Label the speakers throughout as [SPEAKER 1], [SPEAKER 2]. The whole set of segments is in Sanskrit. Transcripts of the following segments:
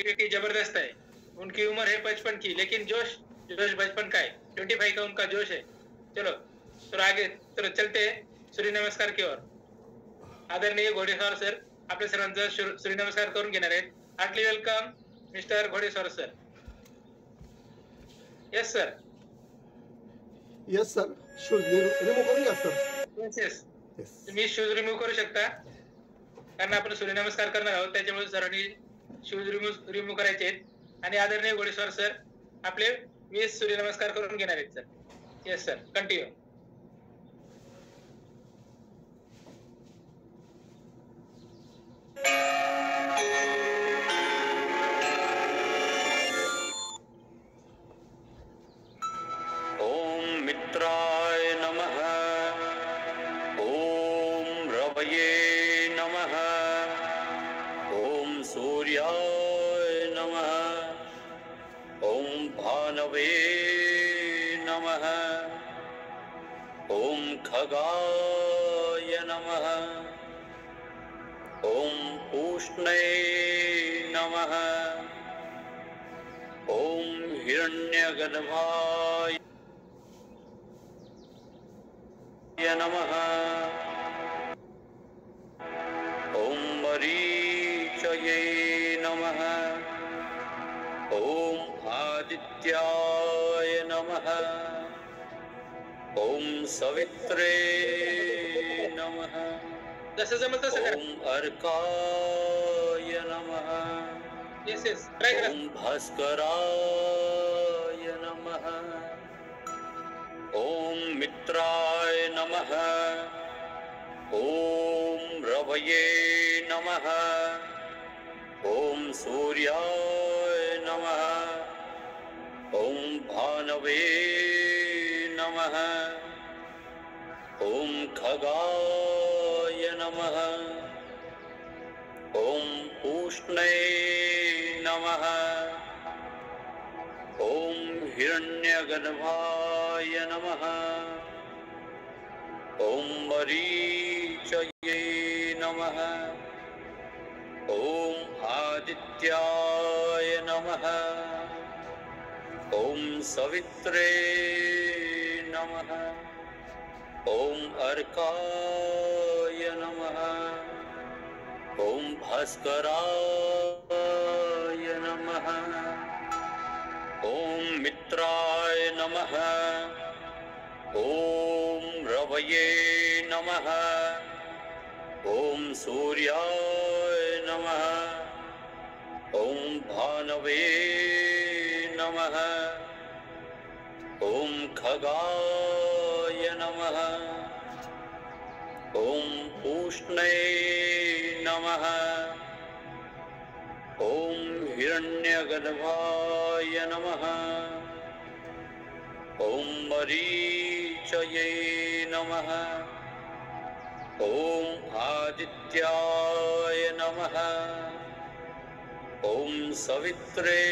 [SPEAKER 1] क्योंकि जबरदस्त है। उनकी उम्र है 55 की, लेकिन जोश जोश बचपन का है। 25 का उनका जोश है। चलो आगे चलो, चलते हैं सूर्य नमस्कार की ओर। आदरणीय घोडेस्वार सर, आपल्या सर्वांचा सूर्य नमस्कार करून घेणार आहेत। हार्टली वेलकम मिस्टर घोडेस्वार सर. येस सर.
[SPEAKER 2] येस सर. शूज रिमूव्ह करून घ्या सर.
[SPEAKER 1] येस. तुम्ही शूज रिमूव्ह करू शकता, कारण आपण सूर्यनमस्कार करणार आहोत, त्याच्यामुळे सरांनी शूज रिमूव्ह करायचे आहेत. आणि आदरणीय घोडेस्वार सर आपले 20 सूर्यनमस्कार करून घेणार आहेत सर. येस सर, कंटिन्यू.
[SPEAKER 3] ओम मित्राय नमः. ओम रवये नमः. ओम सूर्याय नमः. ओम भानवे नमः. ओम खगाय नमः. ओम पूष्णे नमः. ओम हिरण्यगर्भाय नमः. ओम मरीचये नमः. ओम आदित्याय नमः. ओम सवित्रे नमः.
[SPEAKER 1] जसं जमत तसं करा.
[SPEAKER 3] ओम अर्काय नमः.
[SPEAKER 1] येस येस, ट्राय करा.
[SPEAKER 3] ओम भास्कराय नमः. ओम मित्राय नमः. ओम रवये नमः. ओम सूर्याय नमः. ओम भानवे नमः. ओम खगाय नमः. ओम पूष्णे नमः. ओम हिरण्यगर्भाय नमः. ओम मरीचये नमः. ओम आदित्याय नमः. ओम सवित्रे नमः. ओम अर्काय नमः. ओम भास्कराय नमः. ओम मित्राय नमः. ओम रवये नमः. ओम सूर्याय नमः. ओम भानवे नमः. ओम खगाय नमः. ओम पूष्णे नमः. ओम हिरण्यगर्भाय नमः. ओम मरीचये नमः. ओम आदित्याय नमः. ओम सवित्रे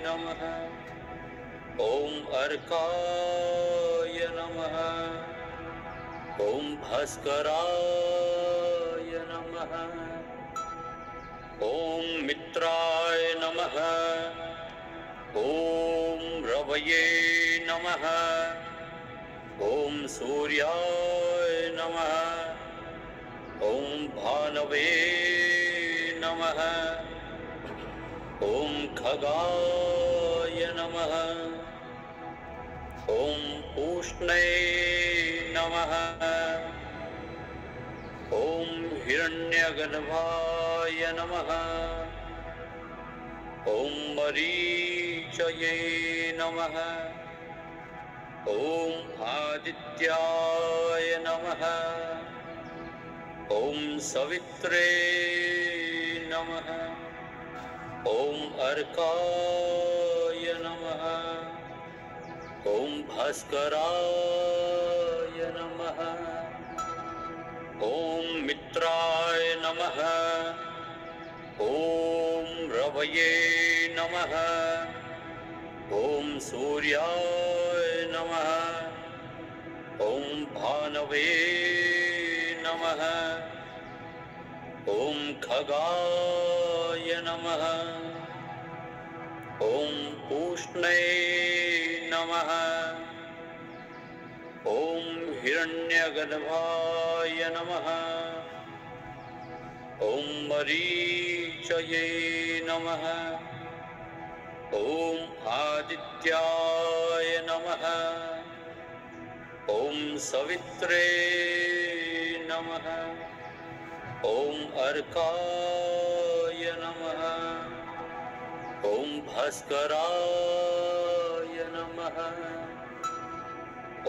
[SPEAKER 3] नमः. ओम अर्काय नमः. ओम भास्कराय नमः. ओम मित्राय नमः. ओम रवये नमः. ओम सूर्याय नमः. ओम भानवे नमः. ओम खगाय नमः. ओम पूष्णे नमः. ओम हिरण्यगर्भाय नमः. ओम मरीचये नमः. ओम आदित्याय नमः. ओम सवित्रे नमः. ओम अर्काय नमः. ओम भास्कराय नमः. ओम मित्राय नमः. ओम रवये नमः. ओम सूर्याय नमः. ओम भानवे नमः. ॐ खगाय नमः ॐ पूष्णे नमः ॐ हिरण्यगर्भाय नमः ॐ मरीचये नमः ॐ आदित्याय नमः ॐ सवित्रे नमः ॐ अर्काय नमः ॐ भास्कराय नमः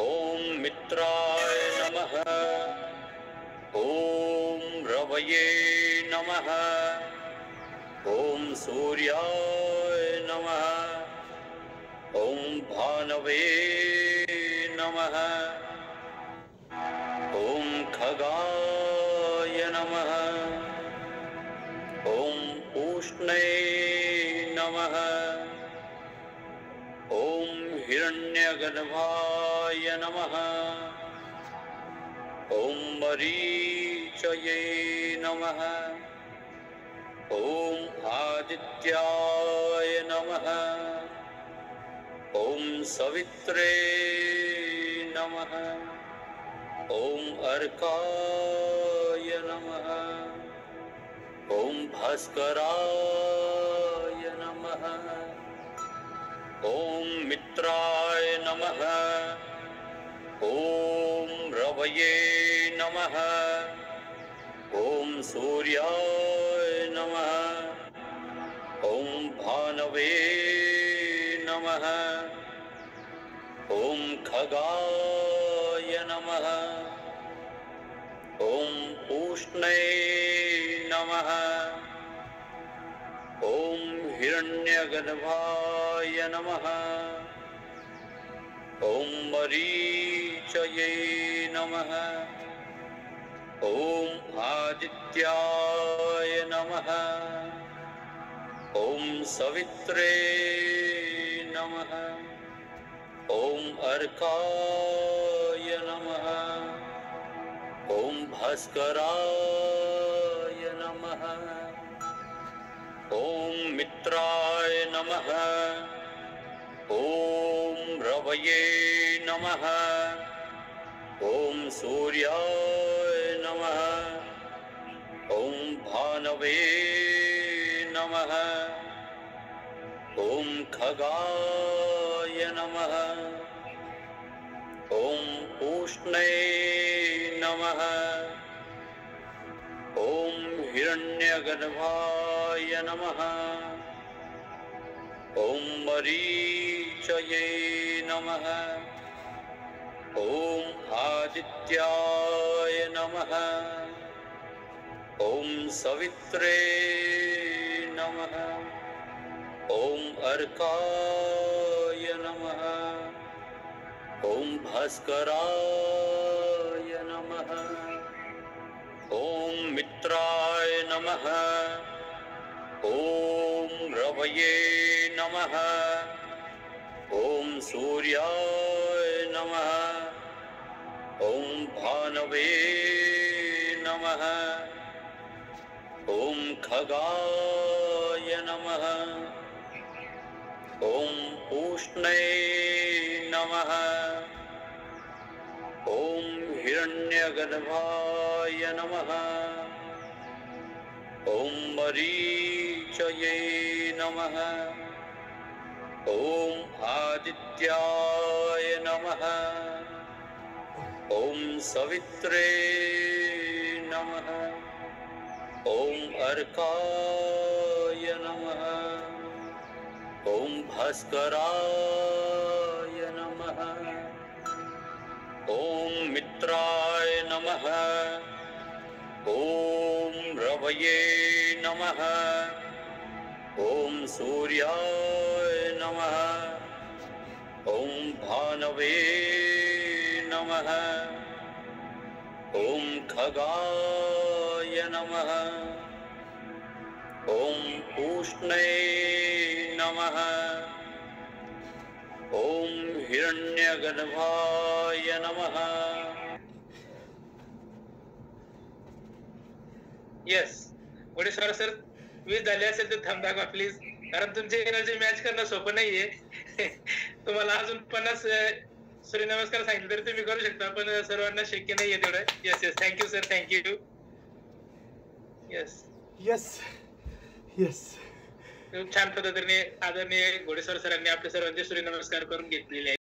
[SPEAKER 3] ॐ मित्राय नमः ॐ रवये नमः ॐ सूर्याय नमः ॐ भानवे नमः ॐ खगाय नमः ॐ पूष्णे नमः ॐ हिरण्यगर्भाय नमः ॐ मरीचये नमः ॐ आदित्याय नमः ॐ सवित्रे नमः ॐ अर्काय नमः ॐ भास्कराय नमः ॐ मित्राय नमः ॐ रवये नमः ॐ सूर्याय नमः ॐ भानवे नमः ॐ खगाय नमः ॐ पूष्णे नमः ॐ हिरण्यगर्भाय नमः ॐ मरीचये नमः ॐ आदित्याय नमः ॐ सवित्रे नमः ॐ अर्काय नमः ॐ भास्कराय नमः ॐ मित्राय नमः ॐ रवये नमः ॐ सूर्याय नमः ॐ भानवे नमः ॐ खगाय नमः ॐ पूष्णे नमः ॐ हिरण्यगर्भाय नमः ॐ मरीचये नमः ॐ आदित्याय नमः ॐ सवित्रे नमः ॐ अर्काय नमः ॐ भास्कराय नमः ॐ मित्राय नमः ॐ रवये नमः ॐ सूर्याय नमः ॐ भानवे नमः ॐ खगाय नमः ॐ पूष्णे नमः ॐ हिरण्यगर्भाय नमः ॐ मरीचये नमः ॐ आदित्याय नमः ॐ सवित्रे नमः ॐ अर्काय नमः ॐ भास्कराय नमः ॐ मित्राय नमः ॐ रवये नमः ॐ सूर्याय नमः ॐ भानवे नमः ॐ खगाय नमः ॐ पूष्णे नमः ॐ हिरण्यगर्भाय नमः।
[SPEAKER 1] Yes. घोडेस्वार सर 20 झाले असेल तर थांब दाखवा प्लीज, कारण तुमची एनर्जी मॅच करणं सोपं नाहीये. तुम्हाला अजून 50 सूर्यनमस्कार सांगितलं तरी तुम्ही करू शकता, पण सर्वांना शक्य नाहीये तेवढं. येस येस, थँक्यू सर, थँक्यू. Yes,
[SPEAKER 2] yes yes.
[SPEAKER 1] खूप छान पद्धतीने आदरणीय घोडेस्वार सरांनी आपल्या सर्वांचे सूर्यनमस्कार करून घेतलेले आहेत.